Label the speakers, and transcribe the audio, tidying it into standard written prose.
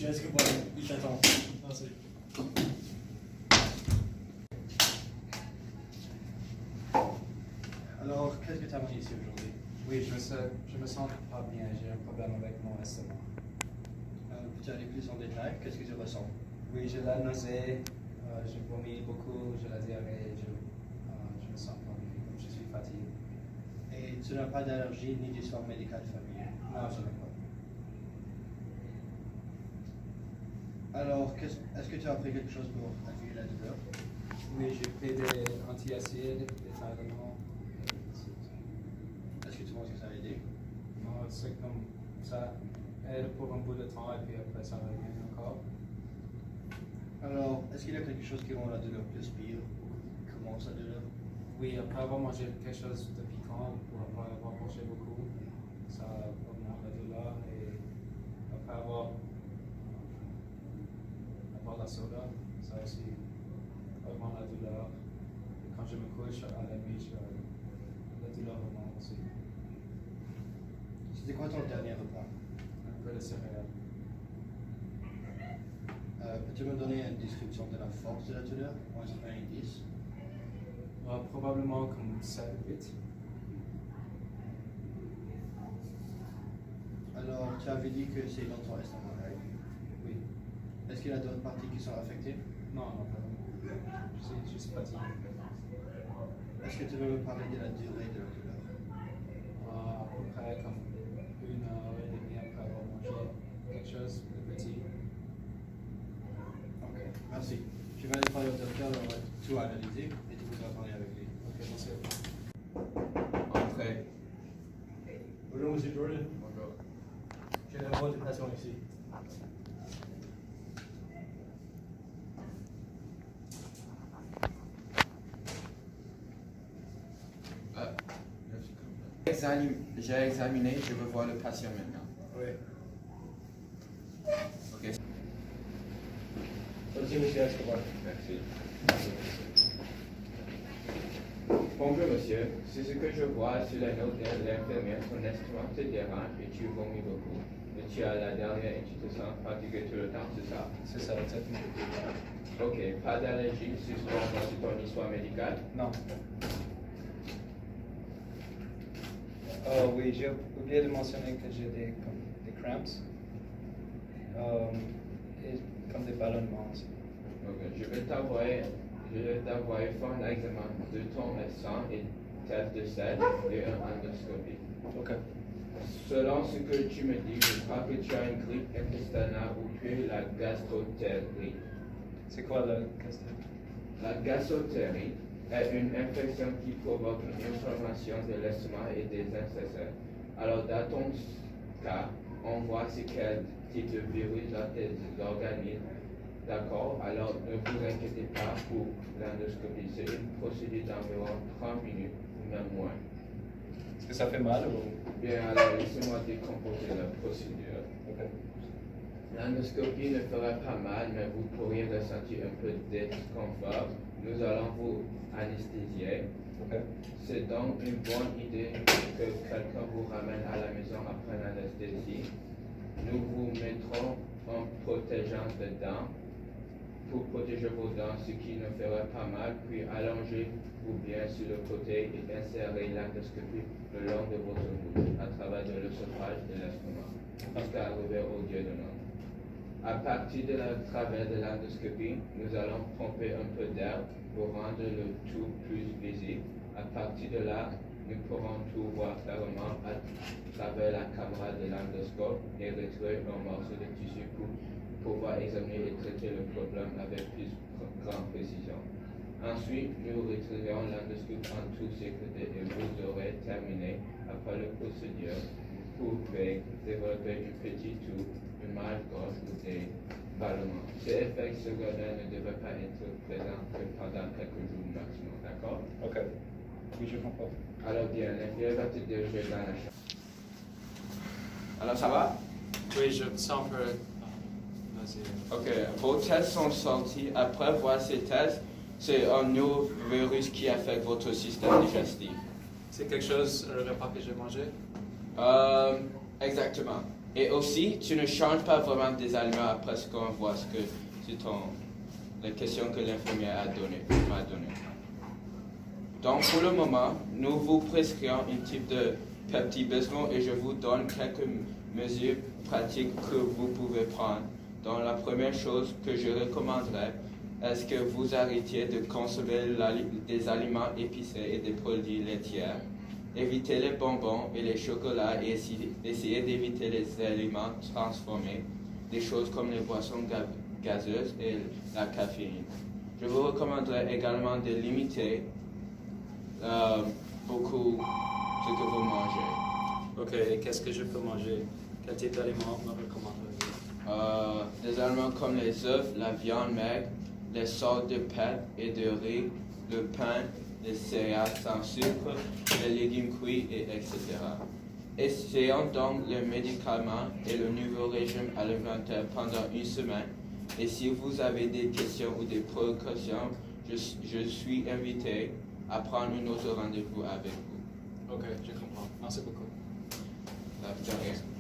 Speaker 1: tu restes que moi, il t'attend. Merci. Alors, qu'est-ce que tu as mangé ici aujourd'hui?
Speaker 2: Oui, je me sens pas bien, j'ai un problème avec mon estomac.
Speaker 1: Peux-tu aller plus en détail? Qu'est-ce que tu ressens?
Speaker 2: Oui, j'ai la nausée, je vomis beaucoup, j'ai la diarrhée, je me sens pas bien, je suis fatigué.
Speaker 1: Et tu n'as pas d'allergie ni d'histoire médicale familiale?
Speaker 2: Non, je n'ai pas.
Speaker 1: Alors, est-ce que tu as pris quelque chose pour appuyer la douleur?
Speaker 2: Oui, j'ai pris des antiacides, des Tylenol.
Speaker 1: Est-ce que tu penses que ça a aidé?
Speaker 2: Non, c'est comme ça aide pour un bout de temps et puis après ça revient encore.
Speaker 1: Alors, est-ce qu'il y a quelque chose qui rend la douleur plus pire? Comment ça douleur?
Speaker 2: Oui, après avoir mangé quelque chose de piquant, pour après avoir mangé beaucoup, ça augmente la douleur et après avoir la soda, ça aussi augmente la douleur. Et quand je me couche à la nuit, la douleur augmente aussi.
Speaker 1: C'était quoi ton dernier repas?
Speaker 2: Un peu de céréales.
Speaker 1: Peux-tu me donner une description de la force de la douleur? 1 et 10.
Speaker 2: Probablement comme 7 ou 8.
Speaker 1: Alors, tu avais dit que c'est dans ton estomac, right?
Speaker 2: Oui.
Speaker 1: Est-ce qu'il y a d'autres parties qui sont affectées?
Speaker 2: Non, pas vraiment. Je suis juste fatigué.
Speaker 1: Est-ce que tu veux me parler de la durée de la douleur?
Speaker 2: À peu près comme 1 heure et demie après avoir mangé quelque chose de petit.
Speaker 1: Ok, merci. Je vais aller parler au docteur, on va tout analyser et tu voudras parler avec lui.
Speaker 2: Ok, merci.
Speaker 3: Entrez.
Speaker 1: Bonjour, monsieur Jordan.
Speaker 3: Bonjour.
Speaker 1: J'ai la voix de patient ici.
Speaker 3: J'ai examiné, je veux voir le patient maintenant.
Speaker 1: Oui.
Speaker 3: Ok.
Speaker 1: Merci, monsieur Escobar.
Speaker 3: Merci. Bonjour monsieur, c'est ce que je vois sur la note de l'infirmière, ton estomac te dérange et tu vomis beaucoup. Et tu as la dernière et tu te sens fatigué tout le temps, c'est ça?
Speaker 2: C'est ça, exactement.
Speaker 3: Ok, pas d'allergie sur ton histoire médicale?
Speaker 2: Non. Oui, j'ai oublié de mentionner que j'ai des cramps et comme des ballonnements aussi.
Speaker 3: Ok, je vais t'envoyer faire un examen de ton sang et test de sel et un endoscopie.
Speaker 2: Ok.
Speaker 3: Selon ce que tu me dis, je crois que tu as une grippe intestinale ou puis la gastroentérie.
Speaker 2: C'est quoi la question?
Speaker 3: La gastroentérie est une infection qui provoque une inflammation de l'estomac et des intestins. Alors, dans ton cas, on voit c'est quel type de virus dans tes organismes. D'accord? Alors, ne vous inquiétez pas pour l'endoscopie. C'est une procédure d'environ 30 minutes ou même moins.
Speaker 2: Est-ce que ça fait mal ou?
Speaker 3: Bien, alors, laissez-moi décomposer la procédure.
Speaker 2: Ok.
Speaker 3: L'endoscopie ne fera pas mal, mais vous pourriez ressentir un peu de disconfort. Nous allons vous anesthésier.
Speaker 2: Ok.
Speaker 3: C'est donc une bonne idée que quelqu'un vous ramène à la maison après l'anesthésie. Nous vous mettrons un protégeant de dents pour protéger vos dents, ce qui ne fera pas mal, puis allongez-vous bien sur le côté et insérez l'endoscopie le long de votre bouche, à travers de l'œsophage de l'estomac, jusqu'à arriver au duodénum. À partir de la travers de l'endoscopie, nous allons pomper un peu d'air pour rendre le tout plus visible. À partir de là, nous pourrons tout voir clairement à travers la caméra de l'endoscope et retirer un morceau de tissu pour pouvoir examiner et traiter le problème avec plus grande précision. Ensuite, nous retirerons l'endoscope en toute sécurité et vous aurez terminé. Après la procédure, vous pouvez développer une petite toux, une mal-gorge ou des ballonnements. Ces effets secondaires ne devraient pas être présents que pendant quelques jours maximum, d'accord?
Speaker 2: Ok. Oui, je comprends.
Speaker 3: Alors bien, l'infirmière va te diriger dans la chambre. Alors ça va?
Speaker 2: Oui, je me sens un peu nauséeux.
Speaker 3: Ok, vos tests sont sortis. Après voir ces tests, c'est un nouveau virus qui affecte votre système digestif.
Speaker 2: C'est quelque chose, le repas que j'ai mangé?
Speaker 3: Exactement. Et aussi, tu ne changes pas vraiment des aliments après ce qu'on voit, ce que c'est la question que l'infirmière m'a donnée. Donc, pour le moment, nous vous prescrivons un type de Pepto-Bismol et je vous donne quelques mesures pratiques que vous pouvez prendre. Donc, la première chose que je recommanderais est que vous arrêtiez de consommer des aliments épicés et des produits laitiers. Évitez les bonbons et les chocolats et essayez d'éviter les aliments transformés, des choses comme les boissons gazeuses et la caféine. Je vous recommanderais également de limiter beaucoup ce que vous mangez.
Speaker 2: Ok, et qu'est-ce que je peux manger? Quel type d'aliments me recommandez-vous?
Speaker 3: Des aliments comme les œufs, la viande maigre, les sortes de pâtes et de riz, le pain, les céréales sans sucre, les légumes cuits, etc. Essayons donc les médicaments et le nouveau régime alimentaire pendant une semaine. Et si vous avez des questions ou des préoccupations, je suis invité à prendre un autre rendez-vous avec vous.
Speaker 2: Ok, je comprends. Merci beaucoup.
Speaker 3: De rien.